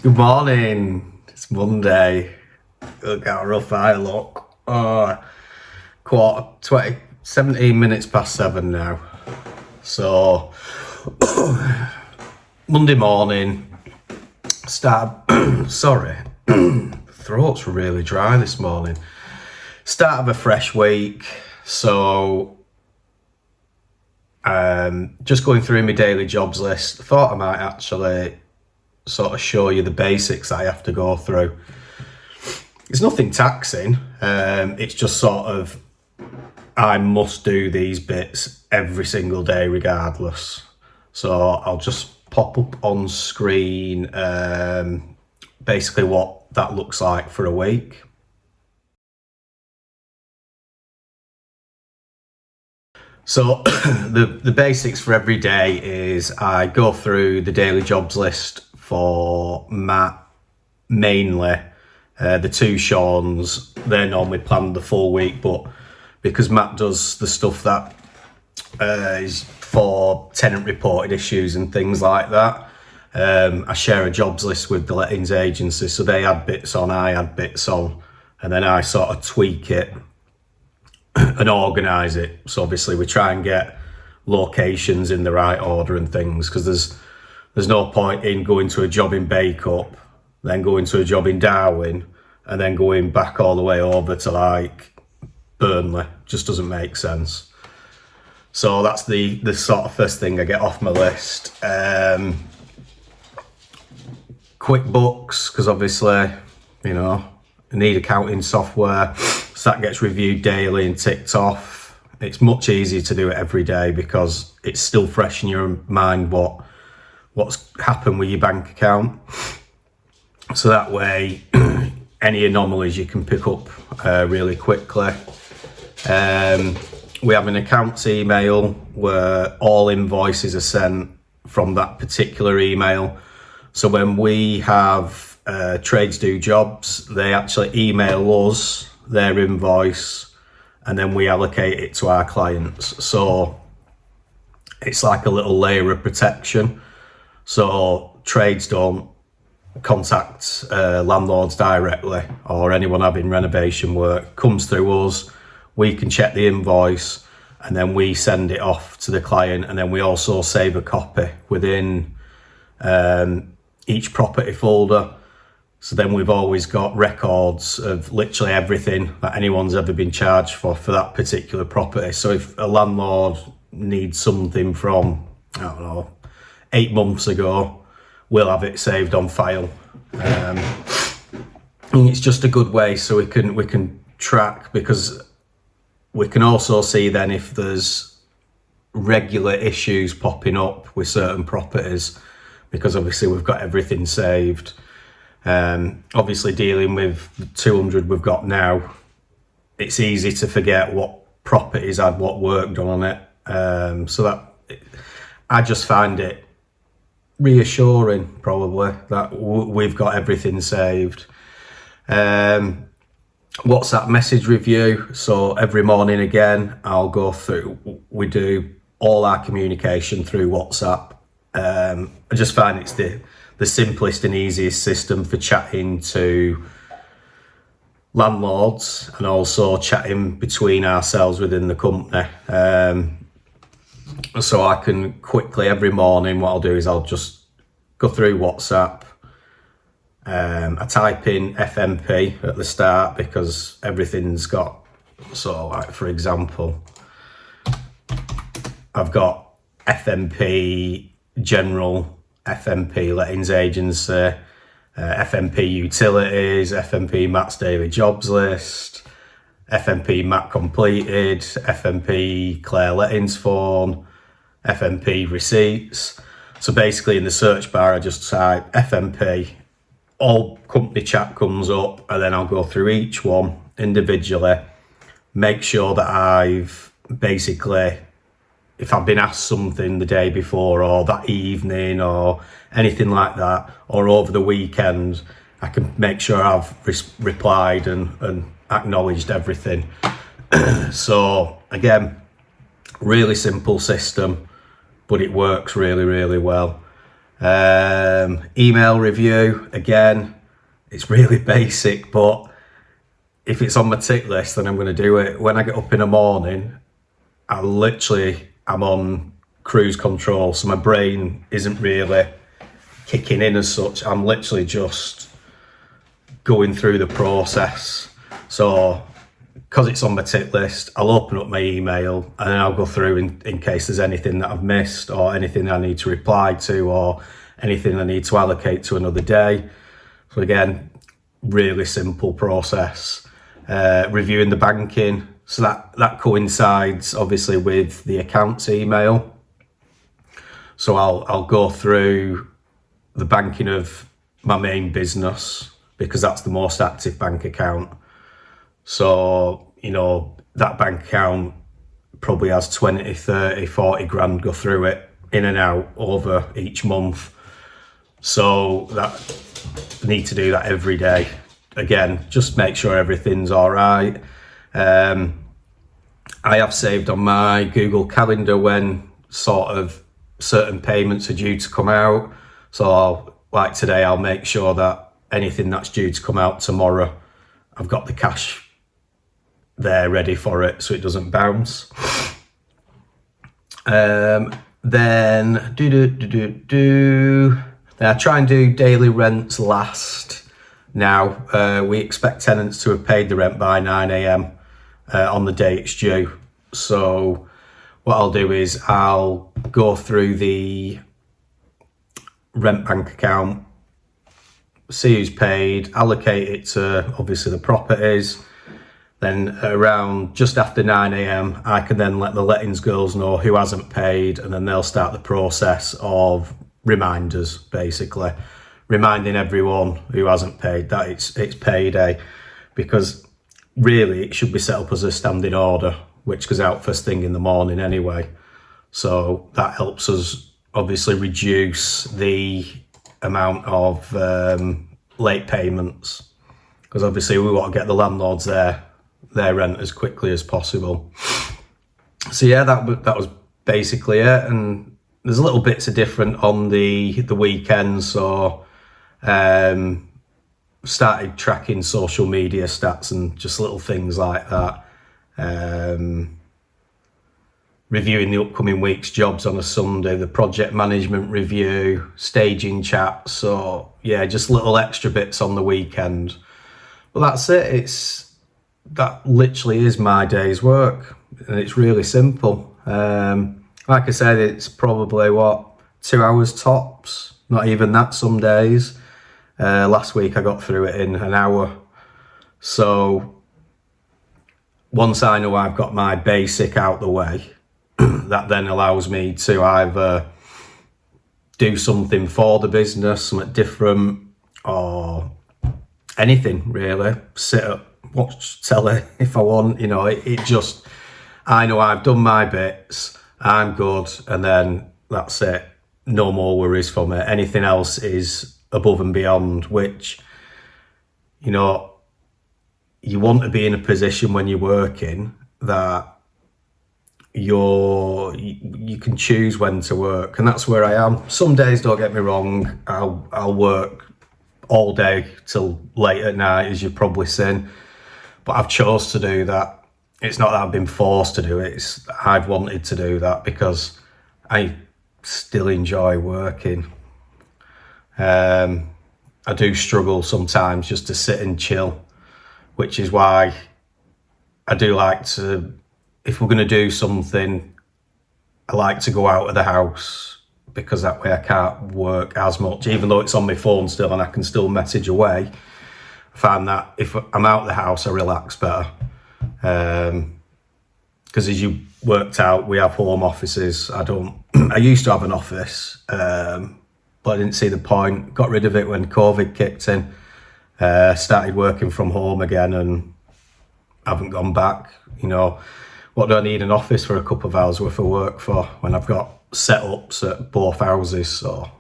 Good morning. It's Monday. Look how rough I look. Oh, 17 minutes past 7 now. So, Monday morning, sorry, throat's really dry this morning. Start of a fresh week. So, just going through my daily jobs list. Thought I might actually sort of show you the basics I have to go through. It's nothing taxing. It's just sort of, I must do these bits every single day regardless. So I'll just pop up on screen basically what that looks like for a week. So the basics for every day is I go through the daily jobs list for Matt mainly. The two Seans, they're normally planned the full week, but because Matt does the stuff that is for tenant reported issues and things like that, I share a jobs list with the lettings agency, so they add bits on, I add bits on, and then I sort of tweak it and organise it. So obviously we try and get locations in the right order and things, because there's no point in going to a job in Bacup, then going to a job in Darwin, and then going back all the way over to like Burnley. Just doesn't make sense. So that's the sort of first thing I get off my list. QuickBooks, because obviously, you know, I need accounting software. So that gets reviewed daily and ticked off. It's much easier to do it every day because it's still fresh in your mind what's happened with your bank account. So that way, any anomalies you can pick up really quickly. We have an accounts email where all invoices are sent from that particular email. So when we have trades do jobs, they actually email us their invoice and then we allocate it to our clients. So it's like a little layer of protection. So trades don't contact landlords directly, or anyone having renovation work comes through us. We can check the invoice and then we send it off to the client, and then we also save a copy within each property folder. So then we've always got records of literally everything that anyone's ever been charged for that particular property. So if a landlord needs something from, I don't know, 8 months ago, we'll have it saved on file. And it's just a good way so we can track, because we can also see then if there's regular issues popping up with certain properties, because obviously we've got everything saved. Obviously dealing with the 200 we've got now, it's easy to forget what properties had what work done on it. So that I just find it reassuring probably that we've got everything saved. WhatsApp message review. So every morning again, I'll go through, we do all our communication through WhatsApp. I just find it's the simplest and easiest system for chatting to landlords and also chatting between ourselves within the company. So I can quickly, every morning, what I'll do is I'll just go through WhatsApp. I type in FMP at the start because everything's got, so like for example, I've got FMP General, FMP Lettings Agency, FMP Utilities, FMP Matt's Daily Jobs List, FMP Matt Completed, FMP Claire Lettings Phone, FMP Receipts. So basically in the search bar, I just type FMP, all company chat comes up, and then I'll go through each one individually, make sure that I've basically, if I've been asked something the day before or that evening or anything like that, or over the weekend, I can make sure I've replied and acknowledged everything. So again, really simple system, but it works really, really well. Email review, again, it's really basic, but if it's on my tick list, then I'm going to do it. When I get up in the morning, I'm on cruise control, so my brain isn't really kicking in as such. I'm literally just going through the process. So because it's on my tick list, I'll open up my email and then I'll go through in case there's anything that I've missed or anything I need to reply to or anything I need to allocate to another day. So again, really simple process. Reviewing the banking, so that coincides obviously with the accounts email. So I'll go through the banking of my main business because that's the most active bank account. So, you know, that bank account probably has 20, 30, 40 grand go through it in and out over each month. So that I need to do that every day. Again, just make sure everything's all right. I have saved on my Google Calendar when sort of certain payments are due to come out. So like today, I'll make sure that anything that's due to come out tomorrow, I've got the cash there ready for it so it doesn't bounce. Then I try and do daily rents last. Now, we expect tenants to have paid the rent by 9 a.m. On the day it's due. So what I'll do is I'll go through the rent bank account, see who's paid, allocate it to obviously the properties. Then around just after 9 a.m, I can then let the lettings girls know who hasn't paid, and then they'll start the process of reminders, basically. Reminding everyone who hasn't paid that it's payday, because really it should be set up as a standing order, which goes out first thing in the morning anyway. So that helps us obviously reduce the amount of late payments, because obviously we want to get the landlords their rent as quickly as possible. So yeah, that was basically it. And there's little bits of different on the weekends. So started tracking social media stats and just little things like that. Reviewing the upcoming week's jobs on a Sunday, the project management review, staging chats. So yeah, just little extra bits on the weekend. But that's it. That literally is my day's work, and it's really simple. Like I said, it's probably 2 hours tops, not even that some days. Last week I got through it in an hour. So once I know I've got my basic out the way, that then allows me to either do something for the business, something different, or anything really. Sit up, watch telly if I want, you know, it just, I know I've done my bits, I'm good, and then that's it. No more worries for me. Anything else is above and beyond, which, you know, you want to be in a position when you're working that you can choose when to work, and that's where I am. Some days, don't get me wrong, I'll work all day till late at night, as you've probably seen, but I've chose to do that. It's not that I've been forced to do it, it's I've wanted to do that because I still enjoy working. I do struggle sometimes just to sit and chill, which is why I do like to, if we're going to do something, I like to go out of the house, because that way I can't work as much, even though it's on my phone still and I can still message away. I find that if I'm out of the house, I relax better. Because as you worked out, we have home offices. I used to have an office, but I didn't see the point. Got rid of it when COVID kicked in. Started working from home again and haven't gone back. You know, what do I need an office for a couple of hours worth of work for when I've got setups at both houses? So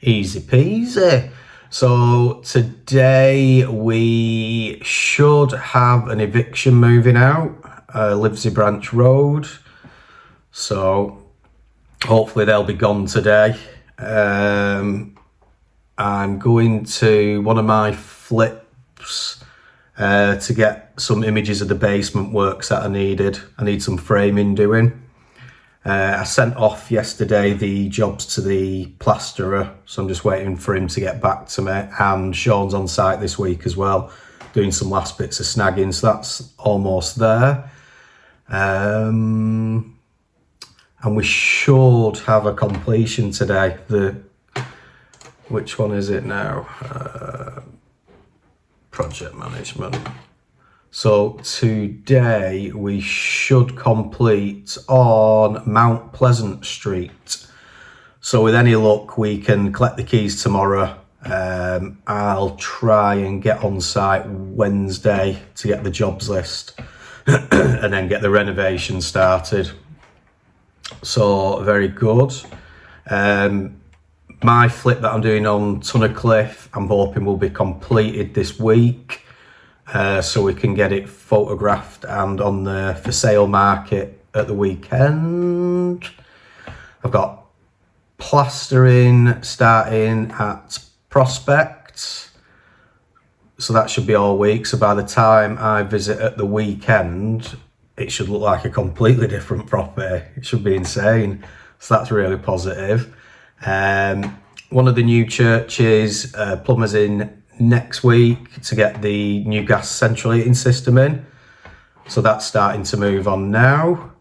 easy peasy. So today we should have an eviction moving out, Livesey Branch Road. So hopefully they'll be gone today. I'm going to one of my flips to get some images of the basement works that I needed. I need some framing doing. I sent off yesterday the jobs to the plasterer, so I'm just waiting for him to get back to me. And Sean's on site this week as well, doing some last bits of snagging, so that's almost there. And we should have a completion today. Which one is it now? Project management. So today we should complete on Mount Pleasant Street. So with any luck, we can collect the keys tomorrow. I'll try and get on site Wednesday to get the jobs list and then get the renovation started. So very good. My flip that I'm doing on Tunnicliffe, I'm hoping will be completed this week. So we can get it photographed and on the for sale market at the weekend. I've got plastering starting at Prospect, so that should be all week. So by the time I visit at the weekend, it should look like a completely different property. It should be insane. So that's really positive. One of the new churches, plumbers in next week to get the new gas central heating system in, so that's starting to move on now.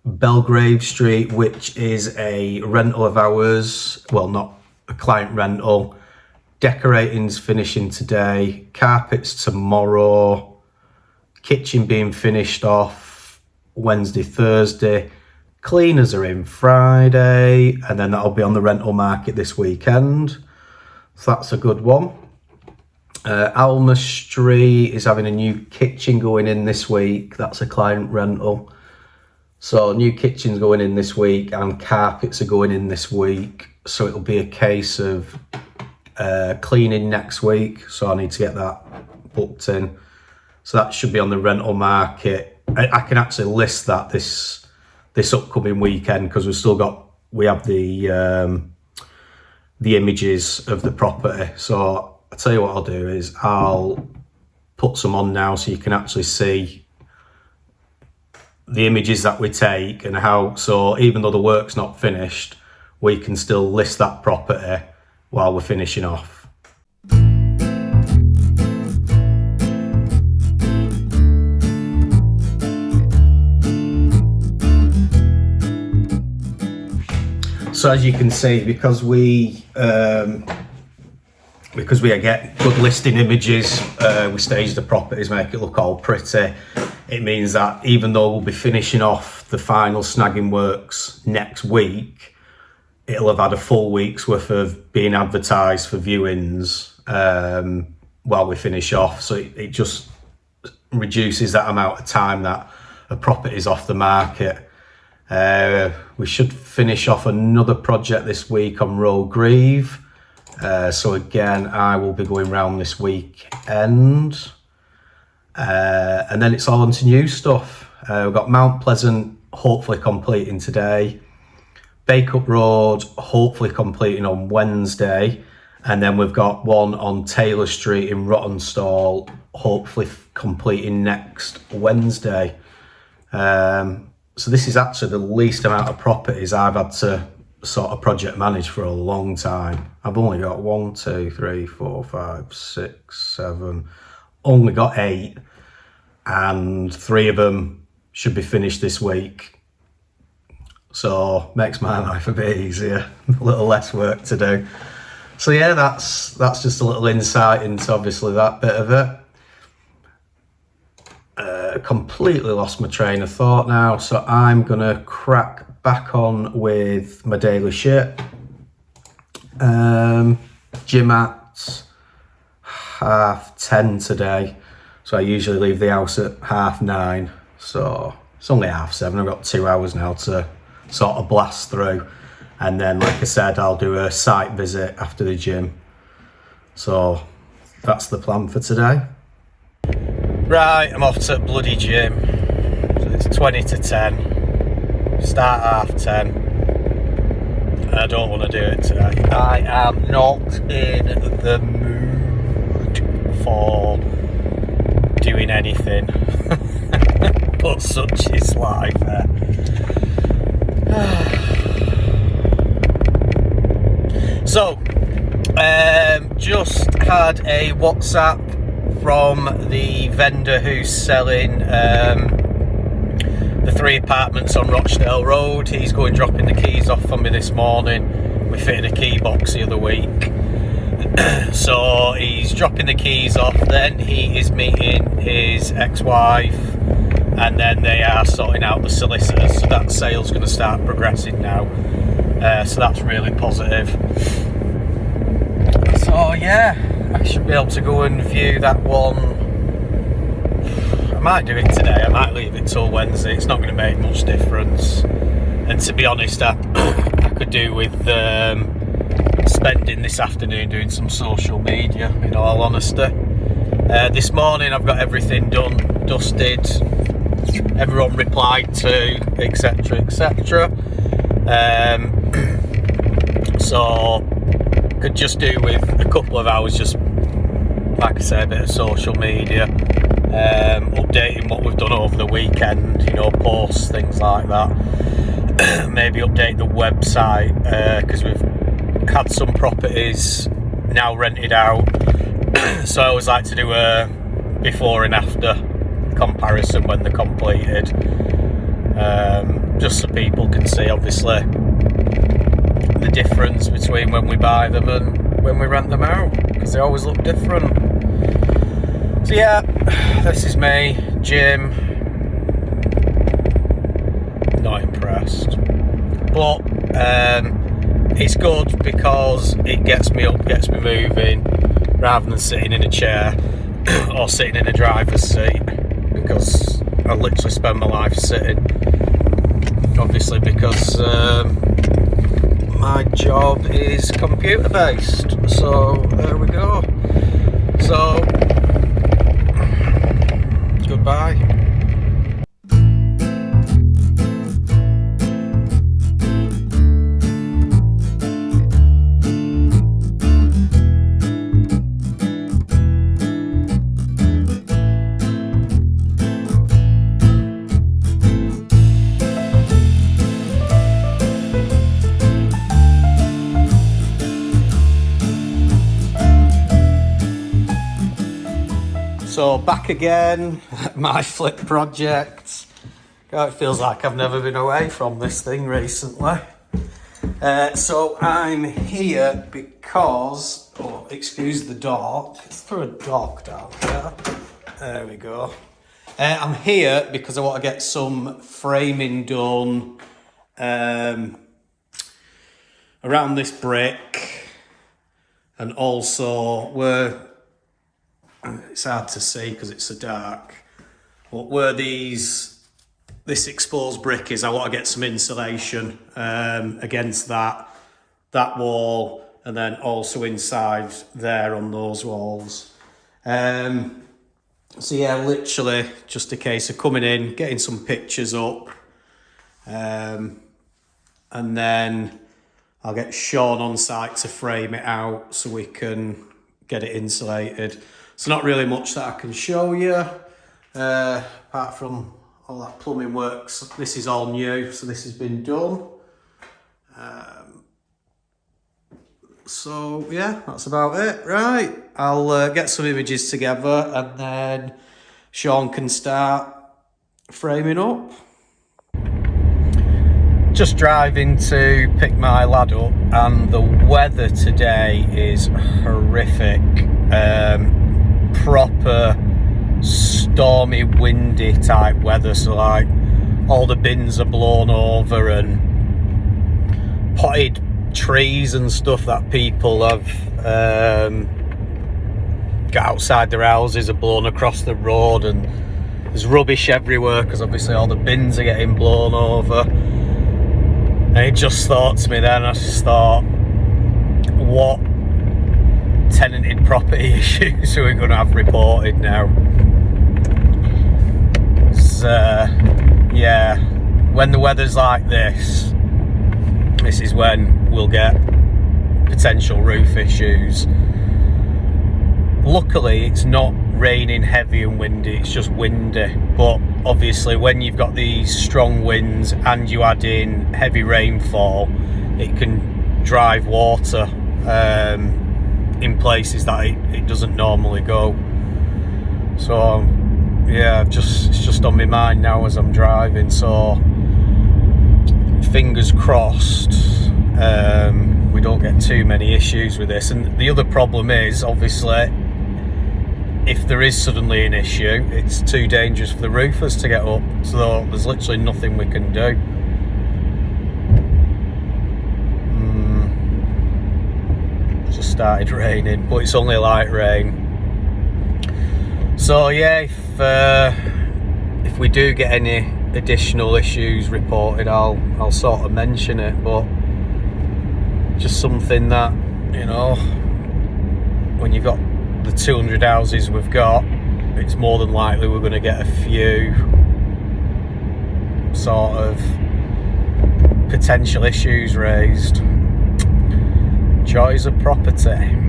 Belgrave Street, which is a rental of ours, well, not a client rental, decorating's finishing today, carpets tomorrow, kitchen being finished off Wednesday, Thursday, cleaners are in Friday, and then that'll be on the rental market this weekend. So that's a good one. Alma Street is having a new kitchen going in this week. That's a client rental. So new kitchen's going in this week and carpets are going in this week. So it'll be a case of cleaning next week. So I need to get that booked in. So that should be on the rental market. I can actually list that this upcoming weekend because we have the images of the property. So I'll tell you what I'll do is I'll put some on now so you can actually see the images that we take and how, so even though the work's not finished, we can still list that property while we're finishing off. So as you can see, because we get good listing images, we stage the properties, make it look all pretty. It means that even though we'll be finishing off the final snagging works next week, it'll have had a full week's worth of being advertised for viewings while we finish off. So it just reduces that amount of time that a property is off the market. We should finish off another project this week on Row Grieve. So again, I will be going round this weekend. And then it's all onto new stuff. We've got Mount Pleasant hopefully completing today. Bacup Road hopefully completing on Wednesday. And then we've got one on Taylor Street in Rottenstall hopefully completing next Wednesday. So this is actually the least amount of properties I've had to sort of project manage for a long time. I've only got 1, 2, 3, 4, 5, 6, 7, only got 8, and 3 of them should be finished this week. So makes my life a bit easier, a little less work to do. So yeah, that's just a little insight into obviously that bit of it. Completely lost my train of thought now, so I'm gonna crack back on with my daily shit. Gym at 10:30 today, so I usually leave the house at 9:30, so it's only 7:30. I've got 2 hours now to sort of blast through, and then like I said, I'll do a site visit after the gym. So that's the plan for today. Right, I'm off to bloody gym. So it's 20 to 10. Start 10:30. I don't want to do it today. I am not in the mood for doing anything. But such is life. So, just had a WhatsApp from the vendor who's selling the 3 apartments on Rochdale Road. He's going dropping the keys off for me this morning. We fitted a key box the other week. So he's dropping the keys off, then he is meeting his ex-wife, and then they are sorting out the solicitors. So that sale's going to start progressing now. So that's really positive. So yeah, I should be able to go and view that one. I might do it today, I might leave it till Wednesday. It's not going to make much difference. And to be honest, I could do with spending this afternoon doing some social media, in all honesty. This morning I've got everything done, dusted, everyone replied to, etc, etc. So could just do with a couple of hours, just like I say, a bit of social media, updating what we've done over the weekend, you know, posts, things like that. Maybe update the website, because we've had some properties now rented out. So I always like to do a before and after comparison when they're completed, just so people can see obviously the difference between when we buy them and when we rent them out, because they always look different. So yeah, this is me, Jim. Not impressed, but it's good because it gets me up, gets me moving, rather than sitting in a chair or sitting in a driver's seat, because I literally spend my life sitting, obviously because my job is computer based. So there we go. So goodbye. So back again, my flip project. God, it feels like I've never been away from this thing recently. So I'm here because, oh, excuse the dog. Let's throw a dog down there. There we go. I'm here because I want to get some framing done around this brick, and also it's hard to see because it's so dark, but where this exposed brick is, I want to get some insulation against that wall, and then also inside there on those walls. So yeah, literally just a case of coming in, getting some pictures up, and then I'll get Sean on site to frame it out so we can get it insulated. So not really much that I can show you, apart from all that plumbing works. This is all new, so this has been done. So yeah, that's about it. Right, I'll get some images together and then Sean can start framing up. Just driving to pick my lad up, and the weather today is horrific. Proper stormy, windy type weather, so like all the bins are blown over, and potted trees and stuff that people have got outside their houses are blown across the road, and there's rubbish everywhere because obviously all the bins are getting blown over. And it just thought to me then, I just thought, what tenanted property issues are we going to have reported now? Yeah, when the weather's like this, this is when we'll get potential roof issues. Luckily, it's not raining heavy and windy, it's just windy. But obviously, when you've got these strong winds and you add in heavy rainfall, it can drive water in places that it doesn't normally go. So yeah, it's just on my mind now as I'm driving, so fingers crossed we don't get too many issues with this. And the other problem is, obviously, if there is suddenly an issue, it's too dangerous for the roofers to get up, so there's literally nothing we can do. It's just started raining, but it's only light rain. So yeah, if we do get any additional issues reported, I'll sort of mention it, but just something that, you know, when you've got the 200 houses we've got, it's more than likely we're going to get a few sort of potential issues raised. Joys of property.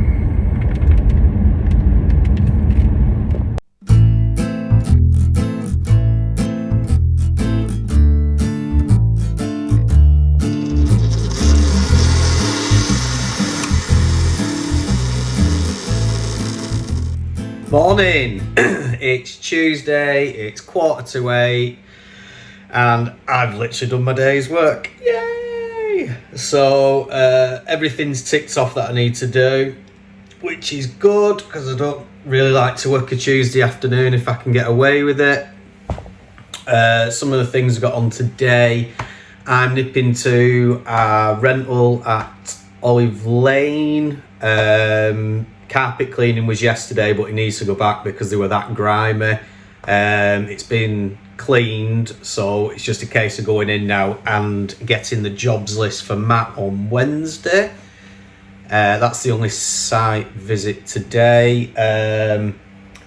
Morning, it's Tuesday, it's 7:45, and I've literally done my day's work. Yay! So everything's ticked off that I need to do, which is good because I don't really like to work a Tuesday afternoon if I can get away with it. Some of the things I got on today, I'm nipping to a rental at Olive Lane. Carpet cleaning was yesterday, but it needs to go back because they were that grimy. It's been cleaned, so it's just a case of going in now and getting the jobs list for Matt on Wednesday. That's the only site visit today.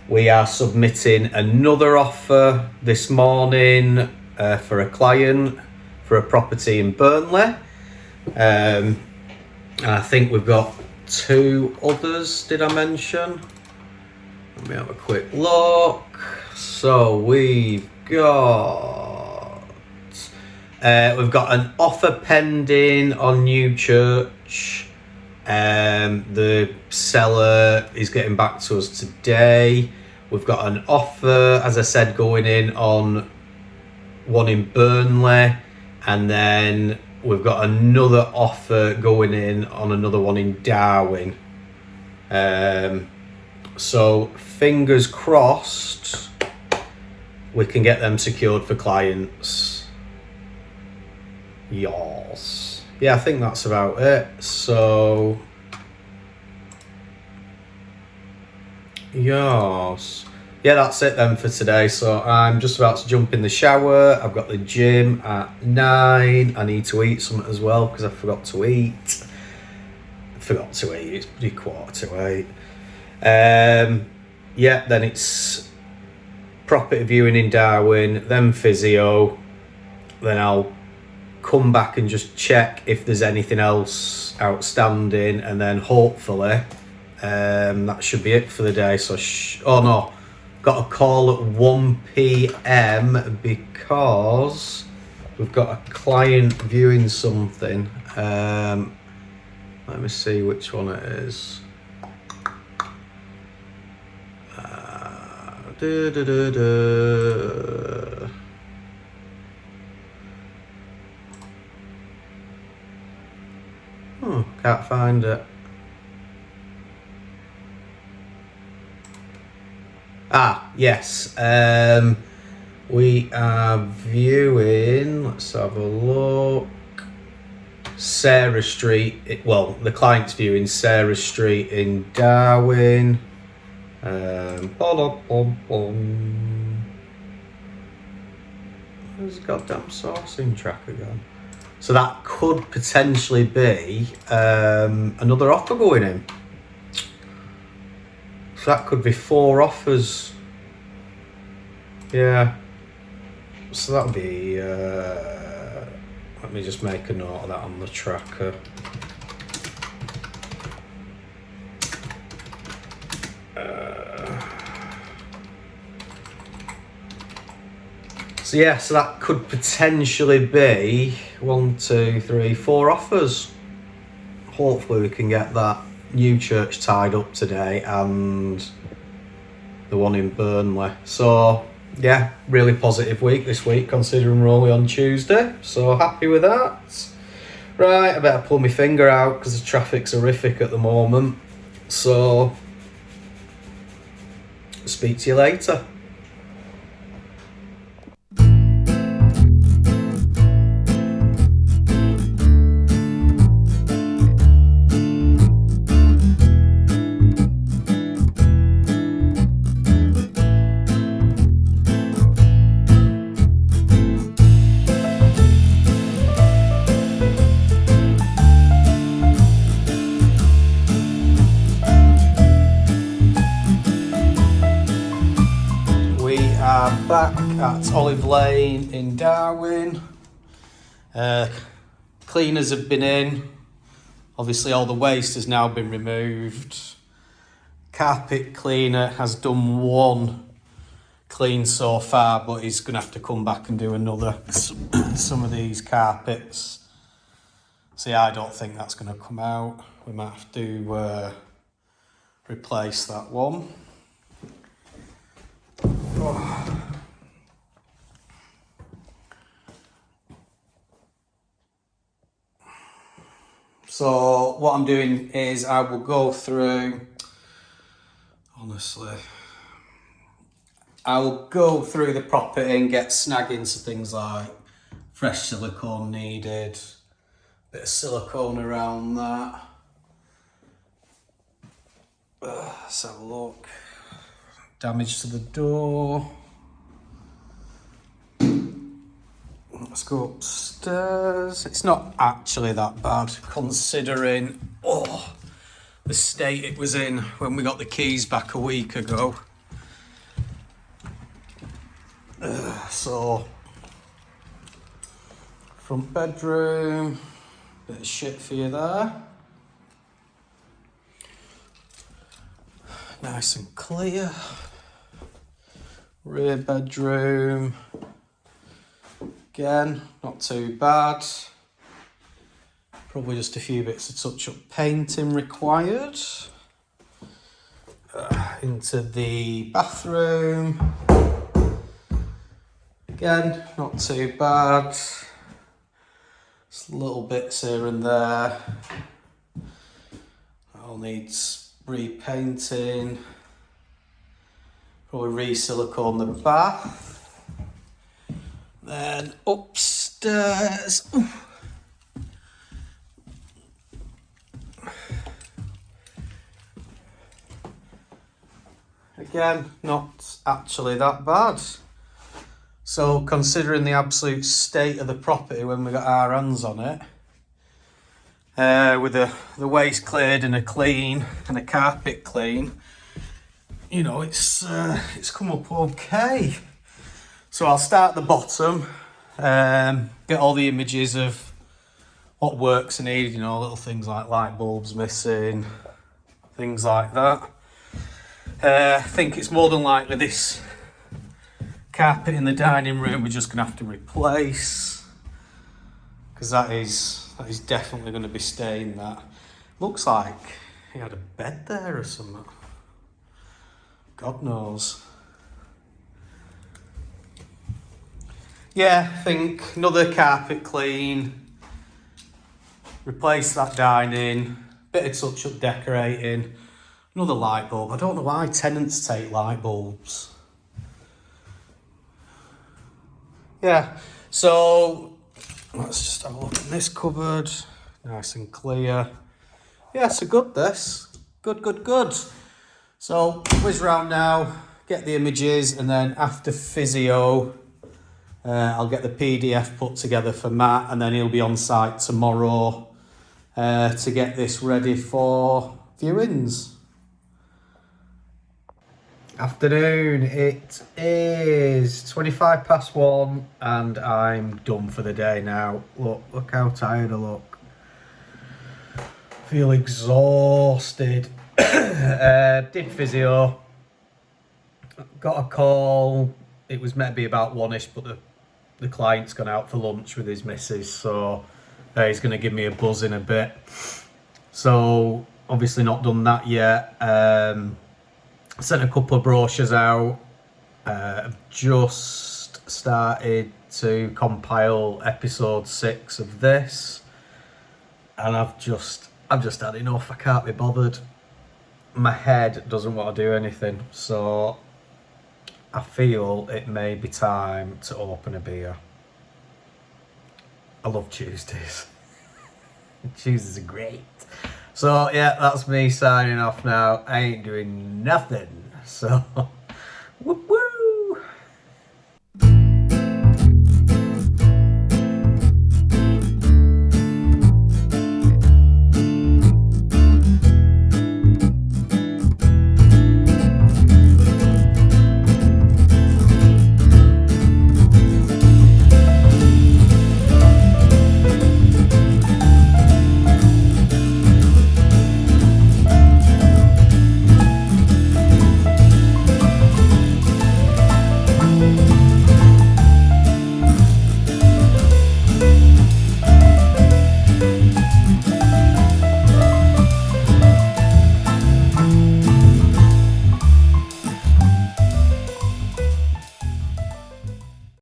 We are submitting another offer this morning for a client for a property in Burnley. And I think we've got 2 others, did I mention? Let me have a quick look. So we've got an offer pending on New Church. The seller is getting back to us today. We've got an offer, as I said, going in on one in Burnley, and then we've got another offer going in on another one in Darwin. So fingers crossed we can get them secured for clients. Yes. Yeah, I think that's about it. So yes. Yeah, that's it then for today. So I'm just about to jump in the shower. I've got the gym at 9. I need to eat something as well because I forgot to eat. It's pretty 7:45. Yeah, then it's property viewing in Darwin, then physio. Then I'll come back and just check if there's anything else outstanding, and then hopefully that should be it for the day. So oh no, got a call at 1 p.m. because we've got a client viewing something. Let me see which one it is. Can't find it. Yes. We are viewing, let's have a look. Sarah Street, the client's viewing Sarah Street in Darwin. Where's the goddamn sourcing tracker gone? So that could potentially be another offer going in. So that could be 4 offers. Yeah. So that'll be Let me just make a note of that on the tracker. So yeah, so that could potentially be 1, 2, 3, 4 offers. Hopefully we can get that new church tied up today and the one in Burnley. So yeah, really positive week this week considering we're only on Tuesday. So happy with that. Right, I better pull my finger out because the traffic's horrific at the moment. So speak to you later. Back at Olive Lane in Darwin. Cleaners have been in. Obviously all the waste has now been removed. Carpet cleaner has done one clean so far, but he's going to have to come back and do another. Some of these carpets. See, I don't think that's going to come out. We might have to replace that one. Oh. So what I'm doing is I will go through, honestly, I will go through the property and get snagging, so things like fresh silicone needed, bit of silicone around that. Let's have a look. Damage to the door. Let's go upstairs. It's not actually that bad considering the state it was in when we got the keys back a week ago. So, front bedroom, bit of shit for you there. Nice and clear. Rear bedroom. Again, not too bad. Probably just a few bits of touch-up painting required. Into the bathroom. Again, not too bad. Just little bits here and there. That all needs repainting. Probably re-silicone the bath. Then upstairs. Ooh. Again, not actually that bad. So considering the absolute state of the property when we got our hands on it, with the waste cleared and a clean and a carpet clean, you know, it's come up okay. So I'll start at the bottom, get all the images of what works are needed, you know, little things like light bulbs missing, things like that. I think it's more than likely this carpet in the dining room we're just going to have to replace, because that is definitely going to be staying. That looks like he had a bed there or something. God knows. Yeah, I think another carpet clean, replace that dining, bit of touch-up decorating, another light bulb. I don't know why tenants take light bulbs. Yeah, so let's just have a look in this cupboard. Nice and clear. Yeah, so good this. Good. So whiz round now, get the images, and then after physio, I'll get the PDF put together for Matt, and then he'll be on site tomorrow to get this ready for viewings. Afternoon, it is 25 past 1 and I'm done for the day now. Look how tired I look. Feel exhausted. Did physio, got a call. It was meant to be about 1ish, but the client's gone out for lunch with his missus, so he's going to give me a buzz in a bit. So obviously not done that yet. Sent a couple of brochures out. I've just started to compile episode 6 of this, and I've just had enough. I can't be bothered. My head doesn't want to do anything, so I feel it may be time to open a beer. I love Tuesdays. Tuesdays are great. So yeah, that's me signing off now. I ain't doing nothing. So, whoop whoop.